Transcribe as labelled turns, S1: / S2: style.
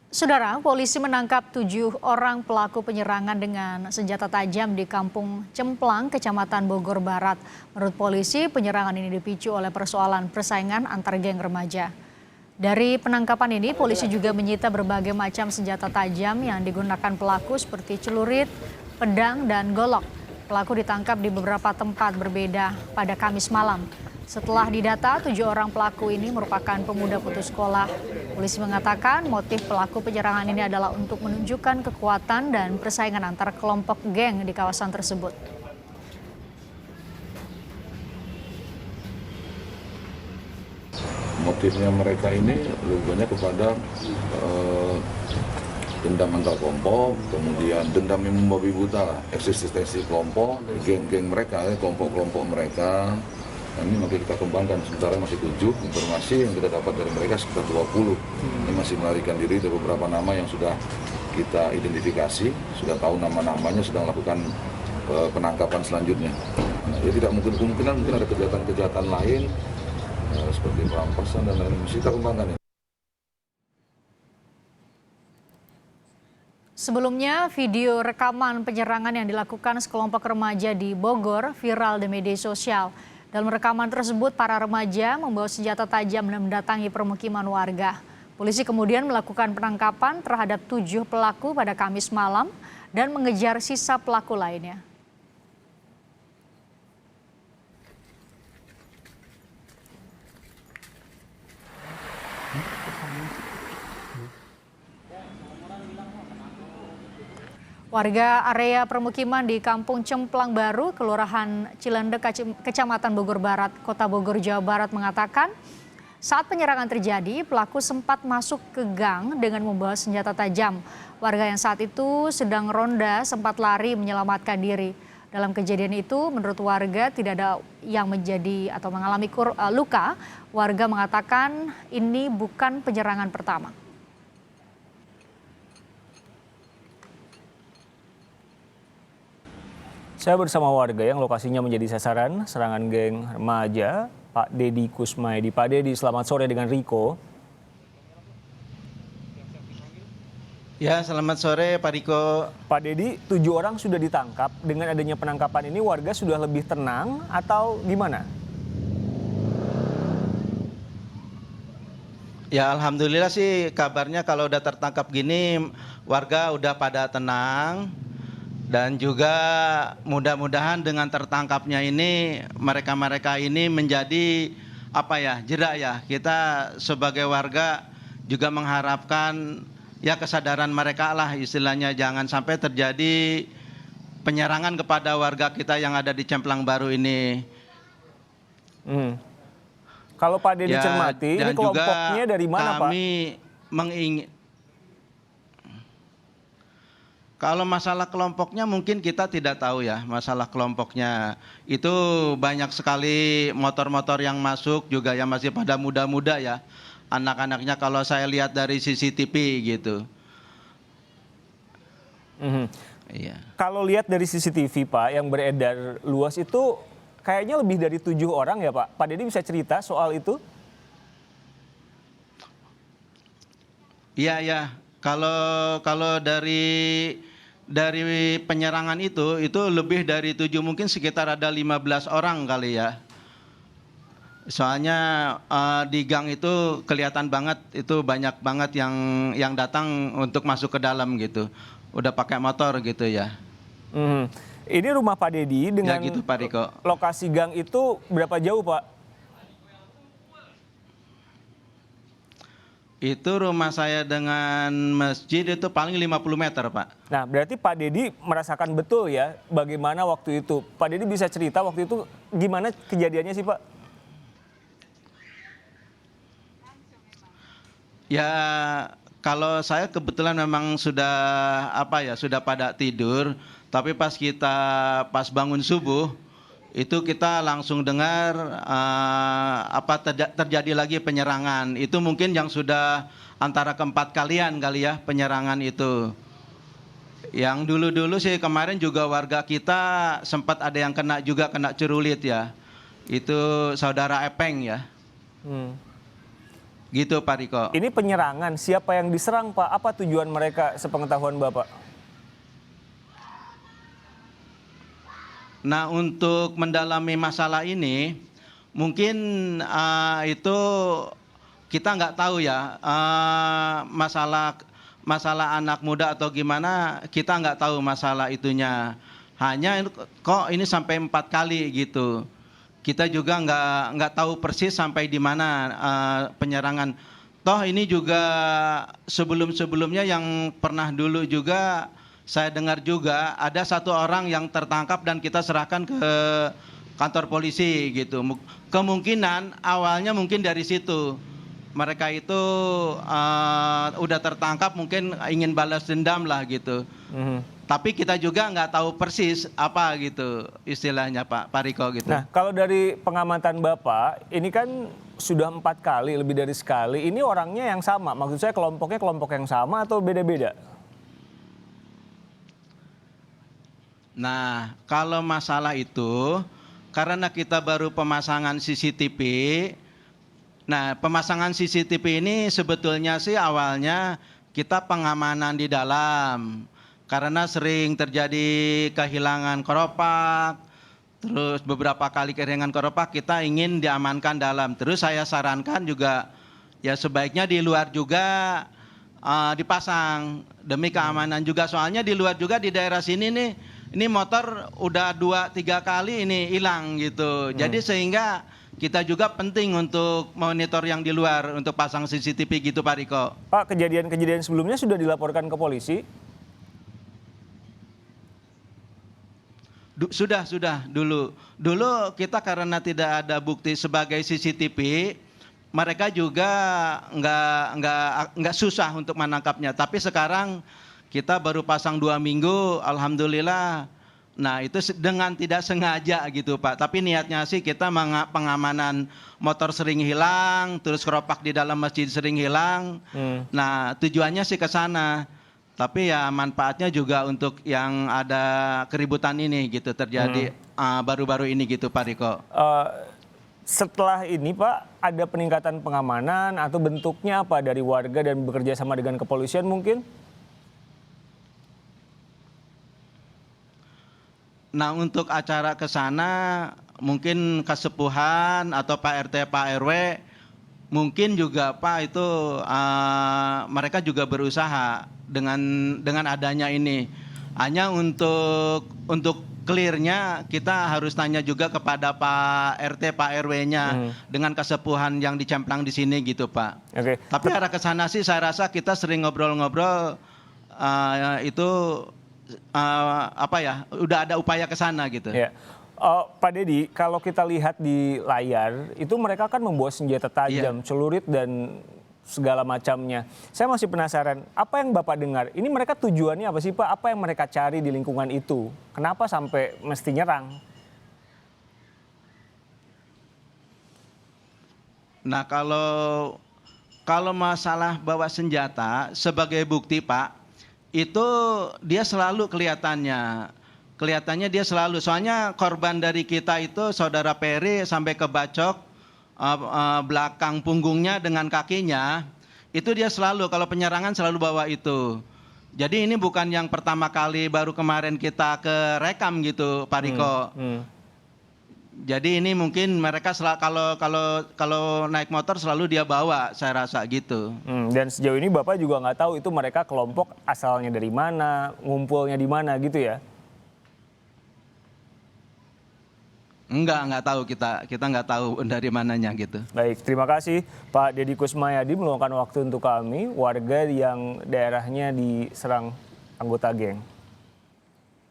S1: Saudara, polisi menangkap 7 orang pelaku penyerangan dengan senjata tajam di Kampung Cemplang, Kecamatan Bogor Barat. Menurut polisi, penyerangan ini dipicu oleh persoalan persaingan antar geng remaja. Dari penangkapan ini, polisi juga menyita berbagai macam senjata tajam yang digunakan pelaku seperti celurit, pedang, dan golok. Pelaku ditangkap di beberapa tempat berbeda pada Kamis malam. Setelah didata, 7 orang pelaku ini merupakan pemuda putus sekolah. Polisi mengatakan motif pelaku penyerangan ini adalah untuk menunjukkan kekuatan dan persaingan antar kelompok geng di kawasan tersebut.
S2: Motifnya mereka ini lebih banyak kepada dendam antar kelompok, kemudian dendam yang membabi buta lah, eksistensi kelompok, geng-geng mereka, kelompok-kelompok mereka. Ini masih kita kembangkan, sementara masih 7 informasi yang kita dapat dari mereka sekitar 20. Ini masih melarikan diri dari beberapa nama yang sudah kita identifikasi, sudah tahu nama-namanya, sedang melakukan penangkapan selanjutnya. Ya tidak mungkin kemungkinan mungkin ada kejahatan-kejahatan lain seperti perampasan dan lain-lain, masih kita kembangkan.
S1: Sebelumnya, video rekaman penyerangan yang dilakukan sekelompok remaja di Bogor viral di media sosial. Dalam rekaman tersebut, para remaja membawa senjata tajam dan mendatangi permukiman warga. Polisi kemudian melakukan penangkapan terhadap 7 pelaku pada Kamis malam dan mengejar sisa pelaku lainnya. Warga area permukiman di Kampung Cemplang Baru, Kelurahan Cilendek, Kecamatan Bogor Barat, Kota Bogor, Jawa Barat mengatakan saat penyerangan terjadi, pelaku sempat masuk ke gang dengan membawa senjata tajam. Warga yang saat itu sedang ronda sempat lari menyelamatkan diri. Dalam kejadian itu, menurut warga tidak ada yang menjadi atau mengalami luka. Warga mengatakan ini bukan penyerangan pertama.
S3: Saya bersama warga yang lokasinya menjadi sasaran serangan geng remaja, Pak Dedi Kusmaedi. Pak Dedi, selamat sore dengan Riko.
S4: Ya, selamat sore Pak Riko.
S3: Pak Dedi, 7 orang sudah ditangkap. Dengan adanya penangkapan ini warga sudah lebih tenang atau gimana?
S4: Ya, alhamdulillah sih kabarnya kalau udah tertangkap gini warga udah pada tenang. Dan juga mudah-mudahan dengan tertangkapnya ini mereka-mereka ini menjadi jeda ya. Kita sebagai warga juga mengharapkan ya kesadaran mereka lah istilahnya, jangan sampai terjadi penyerangan kepada warga kita yang ada di Cemplang Baru ini.
S3: Kalau Pak Dedi cermati, ini kelompoknya dari mana Pak?
S4: Kalau masalah kelompoknya mungkin kita tidak tahu ya, masalah kelompoknya. Itu banyak sekali motor-motor yang masuk juga yang masih pada muda-muda ya. Anak-anaknya kalau saya lihat dari CCTV gitu. Iya.
S3: Kalau lihat dari CCTV Pak yang beredar luas itu kayaknya lebih dari 7 orang ya Pak. Pak Dedi bisa cerita soal itu?
S4: Iya ya. Kalau dari penyerangan itu lebih dari 7, mungkin sekitar ada 15 orang kali ya. Soalnya di gang itu kelihatan banget itu banyak banget yang datang untuk masuk ke dalam gitu. Udah pakai motor gitu ya.
S3: Ini rumah Pak Dedi dengan
S4: ya gitu, Pak Riko.
S3: Lokasi gang itu berapa jauh Pak?
S4: Itu rumah saya dengan masjid itu paling 50 meter, Pak.
S3: Nah, berarti Pak Dedi merasakan betul ya bagaimana waktu itu. Pak Dedi bisa cerita waktu itu gimana kejadiannya sih, Pak?
S4: Ya, kalau saya kebetulan memang sudah sudah pada tidur, tapi pas bangun subuh itu kita langsung dengar terjadi lagi penyerangan. Itu mungkin yang sudah antara keempat kalian kali ya penyerangan itu. Yang dulu-dulu sih kemarin juga warga kita sempat ada yang kena cerulit ya. Itu saudara Epeng ya. Gitu Pak Riko.
S3: Ini penyerangan, siapa yang diserang Pak? Apa tujuan mereka sepengetahuan Bapak?
S4: Nah, untuk mendalami masalah ini, mungkin itu kita nggak tahu ya, masalah anak muda atau gimana, kita nggak tahu masalah itunya. Hanya kok ini sampai 4 kali gitu. Kita juga nggak tahu persis sampai di mana penyerangan. Toh ini juga sebelum-sebelumnya yang pernah dulu juga saya dengar juga ada 1 orang yang tertangkap dan kita serahkan ke kantor polisi gitu. Kemungkinan awalnya mungkin dari situ. Mereka itu udah tertangkap mungkin ingin balas dendam lah gitu. Tapi kita juga nggak tahu persis apa gitu istilahnya Pak Riko gitu.
S3: Nah, kalau dari pengamatan Bapak, ini kan sudah 4 kali, lebih dari sekali. Ini orangnya yang sama, maksud saya kelompoknya kelompok yang sama atau beda-beda?
S4: Nah, kalau masalah itu, karena kita baru pemasangan CCTV, nah pemasangan CCTV ini sebetulnya sih awalnya kita pengamanan di dalam. Karena sering terjadi kehilangan keropak, terus beberapa kali kehilangan keropak kita ingin diamankan dalam. Terus saya sarankan juga ya sebaiknya di luar juga dipasang demi keamanan juga. Soalnya di luar juga di daerah sini nih, ini motor udah 2-3 kali ini hilang gitu. Jadi sehingga kita juga penting untuk monitor yang di luar untuk pasang CCTV gitu Pak Riko.
S3: Pak, kejadian-kejadian sebelumnya sudah dilaporkan ke polisi?
S4: Sudah dulu kita karena tidak ada bukti sebagai CCTV, mereka juga nggak susah untuk menangkapnya. Tapi sekarang kita baru pasang 2 minggu, alhamdulillah. Nah itu dengan tidak sengaja gitu Pak. Tapi niatnya sih kita pengamanan motor sering hilang, terus keropak di dalam masjid sering hilang. Nah tujuannya sih ke sana. Tapi ya manfaatnya juga untuk yang ada keributan ini gitu terjadi baru-baru ini gitu Pak Riko.
S3: Setelah ini Pak, ada peningkatan pengamanan atau bentuknya apa dari warga dan bekerja sama dengan kepolisian mungkin?
S4: Nah untuk acara ke sana mungkin kesepuhan atau Pak RT Pak RW mungkin juga Pak itu mereka juga berusaha dengan adanya ini. Hanya untuk clear-nya kita harus tanya juga kepada Pak RT Pak RW-nya dengan kesepuhan yang dicemplang di sini gitu Pak.
S3: Oke.
S4: Tapi arah ke sana sih saya rasa kita sering ngobrol-ngobrol itu apa ya udah ada upaya ke sana gitu.
S3: Ya. Pak Dedi, kalau kita lihat di layar, itu mereka kan membawa senjata tajam, celurit dan segala macamnya. Saya masih penasaran, apa yang Bapak dengar? Ini mereka tujuannya apa sih Pak? Apa yang mereka cari di lingkungan itu? Kenapa sampai mesti nyerang?
S4: Nah kalau masalah bawa senjata sebagai bukti Pak, itu dia selalu kelihatannya dia selalu, soalnya korban dari kita itu saudara Peri sampai kebacok belakang punggungnya dengan kakinya, itu dia selalu kalau penyerangan selalu bawa itu. Jadi ini bukan yang pertama kali baru kemarin kita ke rekam gitu Pak Riko. Jadi ini mungkin mereka kalau naik motor selalu dia bawa, saya rasa gitu.
S3: Dan sejauh ini Bapak juga nggak tahu itu mereka kelompok asalnya dari mana, ngumpulnya di mana gitu ya?
S4: Nggak tahu kita nggak tahu dari mananya gitu.
S3: Baik, terima kasih Pak Deddy Kusmayadi meluangkan waktu untuk kami, warga yang daerahnya diserang anggota geng.